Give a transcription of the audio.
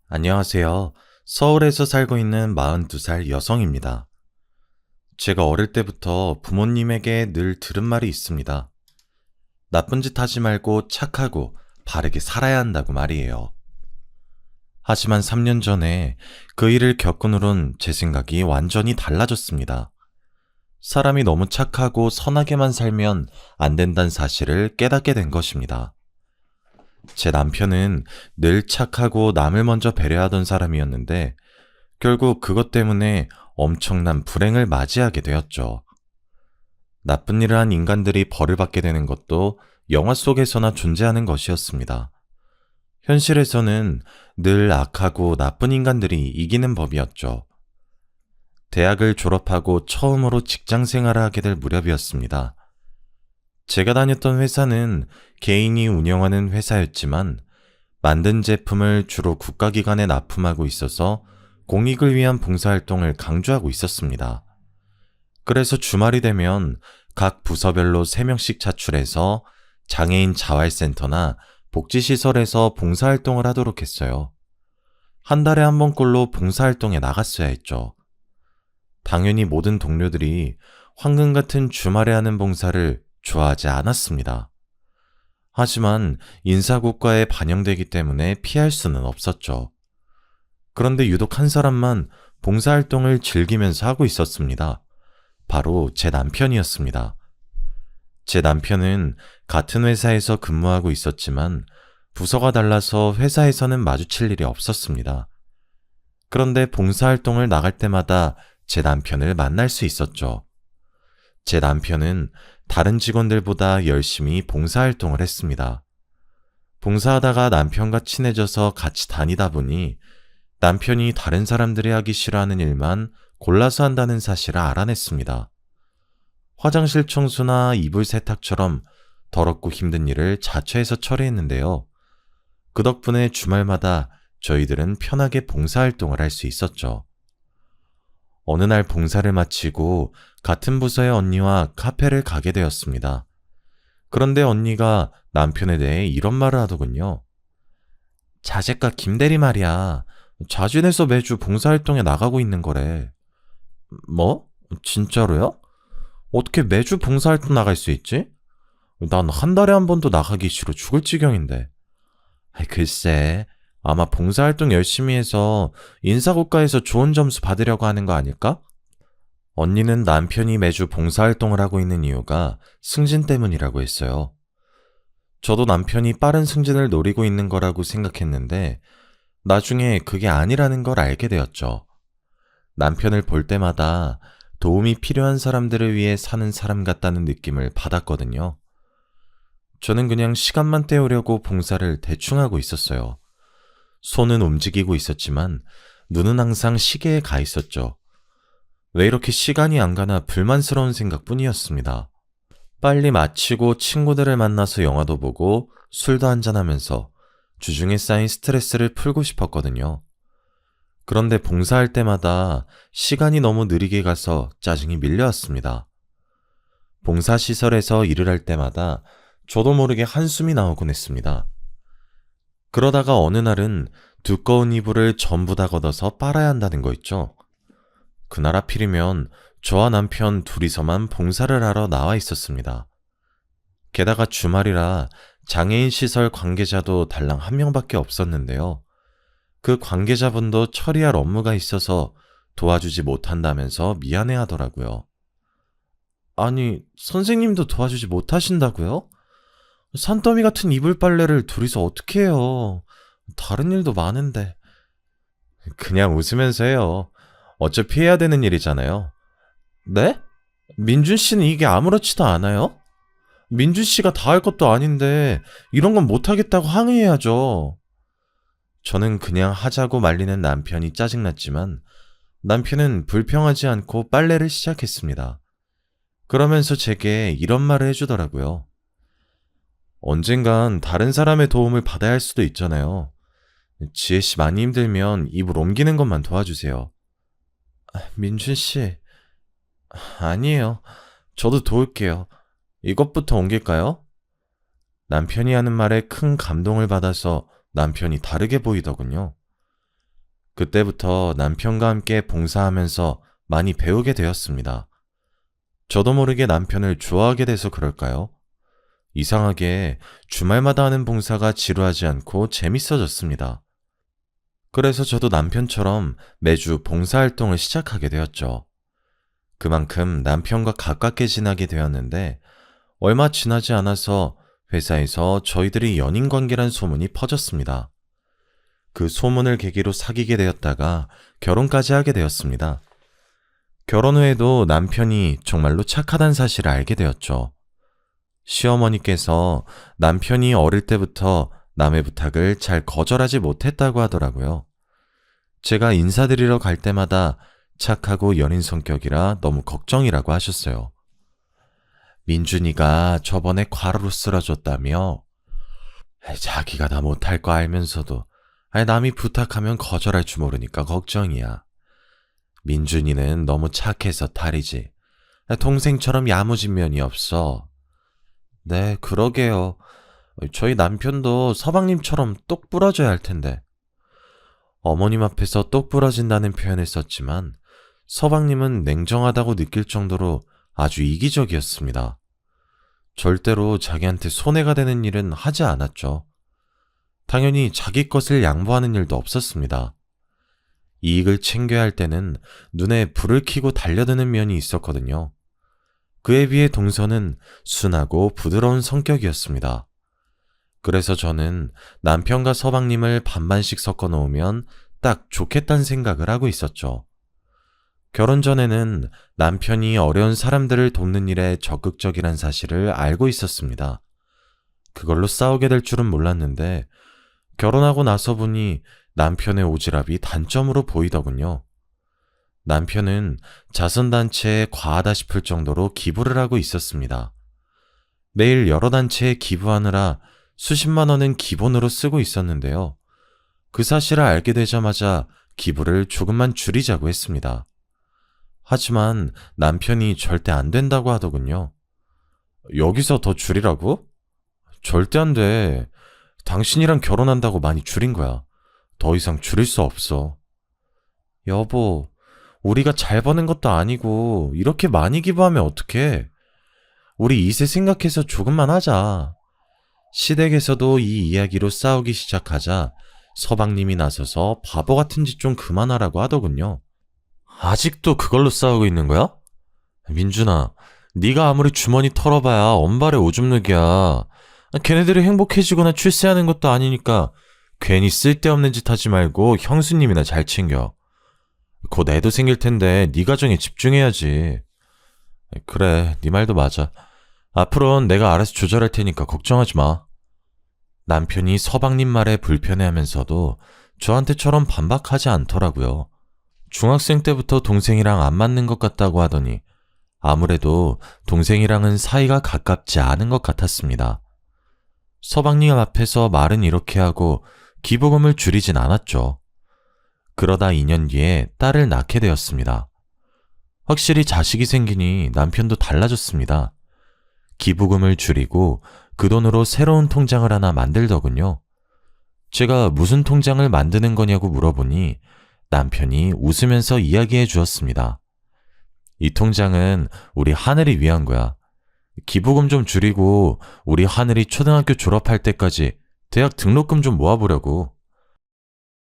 안녕하세요. 서울에서 살고 있는 42살 여성입니다. 제가 어릴 때부터 부모님에게 늘 들은 말이 있습니다. 나쁜 짓 하지 말고 착하고 바르게 살아야 한다고 말이에요. 하지만 3년 전에 그 일을 겪은 후론 제 생각이 완전히 달라졌습니다. 사람이 너무 착하고 선하게만 살면 안 된다는 사실을 깨닫게 된 것입니다. 제 남편은 늘 착하고 남을 먼저 배려하던 사람이었는데 결국 그것 때문에 엄청난 불행을 맞이하게 되었죠. 나쁜 일을 한 인간들이 벌을 받게 되는 것도 영화 속에서나 존재하는 것이었습니다. 현실에서는 늘 악하고 나쁜 인간들이 이기는 법이었죠. 대학을 졸업하고 처음으로 직장 생활을 하게 될 무렵이었습니다. 제가 다녔던 회사는 개인이 운영하는 회사였지만 만든 제품을 주로 국가기관에 납품하고 있어서 공익을 위한 봉사활동을 강조하고 있었습니다. 그래서 주말이 되면 각 부서별로 3명씩 차출해서 장애인 자활센터나 복지시설에서 봉사활동을 하도록 했어요. 한 달에 한 번꼴로 봉사활동에 나갔어야 했죠. 당연히 모든 동료들이 황금 같은 주말에 하는 봉사를 좋아하지 않았습니다. 하지만 인사고과에 반영되기 때문에 피할 수는 없었죠. 그런데 유독 한 사람만 봉사활동을 즐기면서 하고 있었습니다. 바로 제 남편이었습니다. 제 남편은 같은 회사에서 근무하고 있었지만 부서가 달라서 회사에서는 마주칠 일이 없었습니다. 그런데 봉사활동을 나갈 때마다 제 남편을 만날 수 있었죠. 제 남편은 다른 직원들보다 열심히 봉사활동을 했습니다. 봉사하다가 남편과 친해져서 같이 다니다 보니 남편이 다른 사람들이 하기 싫어하는 일만 골라서 한다는 사실을 알아냈습니다. 화장실 청소나 이불 세탁처럼 더럽고 힘든 일을 자처해서 처리했는데요. 그 덕분에 주말마다 저희들은 편하게 봉사활동을 할 수 있었죠. 어느 날 봉사를 마치고 같은 부서의 언니와 카페를 가게 되었습니다. 그런데 언니가 남편에 대해 이런 말을 하더군요. 자재과 김대리 말이야. 자진해서 매주 봉사활동에 나가고 있는 거래. 뭐? 진짜로요? 어떻게 매주 봉사활동 나갈 수 있지? 난 한 달에 한 번도 나가기 싫어 죽을 지경인데. 글쎄, 아마 봉사활동 열심히 해서 인사고과에서 좋은 점수 받으려고 하는 거 아닐까? 언니는 남편이 매주 봉사활동을 하고 있는 이유가 승진 때문이라고 했어요. 저도 남편이 빠른 승진을 노리고 있는 거라고 생각했는데 나중에 그게 아니라는 걸 알게 되었죠. 남편을 볼 때마다 도움이 필요한 사람들을 위해 사는 사람 같다는 느낌을 받았거든요. 저는 그냥 시간만 때우려고 봉사를 대충 하고 있었어요. 손은 움직이고 있었지만 눈은 항상 시계에 가 있었죠. 왜 이렇게 시간이 안 가나 불만스러운 생각뿐이었습니다. 빨리 마치고 친구들을 만나서 영화도 보고 술도 한잔하면서 주중에 쌓인 스트레스를 풀고 싶었거든요. 그런데 봉사할 때마다 시간이 너무 느리게 가서 짜증이 밀려왔습니다. 봉사시설에서 일을 할 때마다 저도 모르게 한숨이 나오곤 했습니다. 그러다가 어느 날은 두꺼운 이불을 전부 다 걷어서 빨아야 한다는 거 있죠. 그날 하필이면 저와 남편 둘이서만 봉사를 하러 나와 있었습니다. 게다가 주말이라 장애인 시설 관계자도 달랑 한 명밖에 없었는데요. 그 관계자분도 처리할 업무가 있어서 도와주지 못한다면서 미안해 하더라고요. 아니, 선생님도 도와주지 못하신다고요? 산더미 같은 이불 빨래를 둘이서 어떻게 해요? 다른 일도 많은데. 그냥 웃으면서 해요. 어차피 해야 되는 일이잖아요. 네? 민준 씨는 이게 아무렇지도 않아요? 민준 씨가 다 할 것도 아닌데 이런 건 못하겠다고 항의해야죠. 저는 그냥 하자고 말리는 남편이 짜증났지만 남편은 불평하지 않고 빨래를 시작했습니다. 그러면서 제게 이런 말을 해주더라고요. 언젠간 다른 사람의 도움을 받아야 할 수도 있잖아요. 지혜 씨 많이 힘들면 이불 옮기는 것만 도와주세요. 민준 씨, 아니에요. 저도 도울게요. 이것부터 옮길까요? 남편이 하는 말에 큰 감동을 받아서 남편이 다르게 보이더군요. 그때부터 남편과 함께 봉사하면서 많이 배우게 되었습니다. 저도 모르게 남편을 좋아하게 돼서 그럴까요? 이상하게 주말마다 하는 봉사가 지루하지 않고 재밌어졌습니다. 그래서 저도 남편처럼 매주 봉사활동을 시작하게 되었죠. 그만큼 남편과 가깝게 지나게 되었는데 얼마 지나지 않아서 회사에서 저희들이 연인 관계란 소문이 퍼졌습니다. 그 소문을 계기로 사귀게 되었다가 결혼까지 하게 되었습니다. 결혼 후에도 남편이 정말로 착하다는 사실을 알게 되었죠. 시어머니께서 남편이 어릴 때부터 남의 부탁을 잘 거절하지 못했다고 하더라고요. 제가 인사드리러 갈 때마다 착하고 여린 성격이라 너무 걱정이라고 하셨어요. 민준이가 저번에 과로로 쓰러졌다며? 자기가 다 못할 거 알면서도 남이 부탁하면 거절할 줄 모르니까 걱정이야. 민준이는 너무 착해서 탈이지. 동생처럼 야무진 면이 없어. 네, 그러게요. 저희 남편도 서방님처럼 똑 부러져야 할 텐데. 어머님 앞에서 똑 부러진다는 표현을 썼지만 서방님은 냉정하다고 느낄 정도로 아주 이기적이었습니다. 절대로 자기한테 손해가 되는 일은 하지 않았죠. 당연히 자기 것을 양보하는 일도 없었습니다. 이익을 챙겨야 할 때는 눈에 불을 켜고 달려드는 면이 있었거든요. 그에 비해 동서는 순하고 부드러운 성격이었습니다. 그래서 저는 남편과 서방님을 반반씩 섞어 놓으면 딱 좋겠다는 생각을 하고 있었죠. 결혼 전에는 남편이 어려운 사람들을 돕는 일에 적극적이란 사실을 알고 있었습니다. 그걸로 싸우게 될 줄은 몰랐는데 결혼하고 나서 보니 남편의 오지랖이 단점으로 보이더군요. 남편은 자선단체에 과하다 싶을 정도로 기부를 하고 있었습니다. 매일 여러 단체에 기부하느라 수십만 원은 기본으로 쓰고 있었는데요. 그 사실을 알게 되자마자 기부를 조금만 줄이자고 했습니다. 하지만 남편이 절대 안 된다고 하더군요. 여기서 더 줄이라고? 절대 안 돼. 당신이랑 결혼한다고 많이 줄인 거야. 더 이상 줄일 수 없어. 여보, 우리가 잘 버는 것도 아니고 이렇게 많이 기부하면 어떡해? 우리 이세 생각해서 조금만 하자. 시댁에서도 이 이야기로 싸우기 시작하자 서방님이 나서서 바보 같은 짓 좀 그만하라고 하더군요. 아직도 그걸로 싸우고 있는 거야? 민준아, 네가 아무리 주머니 털어봐야 엄발의 오줌 누기야. 걔네들이 행복해지거나 출세하는 것도 아니니까 괜히 쓸데없는 짓 하지 말고 형수님이나 잘 챙겨. 곧 애도 생길 텐데 네 가정에 집중해야지. 그래, 네 말도 맞아. 앞으로는 내가 알아서 조절할 테니까 걱정하지 마. 남편이 서방님 말에 불편해하면서도 저한테처럼 반박하지 않더라고요. 중학생 때부터 동생이랑 안 맞는 것 같다고 하더니 아무래도 동생이랑은 사이가 가깝지 않은 것 같았습니다. 서방님 앞에서 말은 이렇게 하고 기부금을 줄이진 않았죠. 그러다 2년 뒤에 딸을 낳게 되었습니다. 확실히 자식이 생기니 남편도 달라졌습니다. 기부금을 줄이고 그 돈으로 새로운 통장을 하나 만들더군요. 제가 무슨 통장을 만드는 거냐고 물어보니 남편이 웃으면서 이야기해 주었습니다. 이 통장은 우리 하늘이 위한 거야. 기부금 좀 줄이고 우리 하늘이 초등학교 졸업할 때까지 대학 등록금 좀 모아보려고.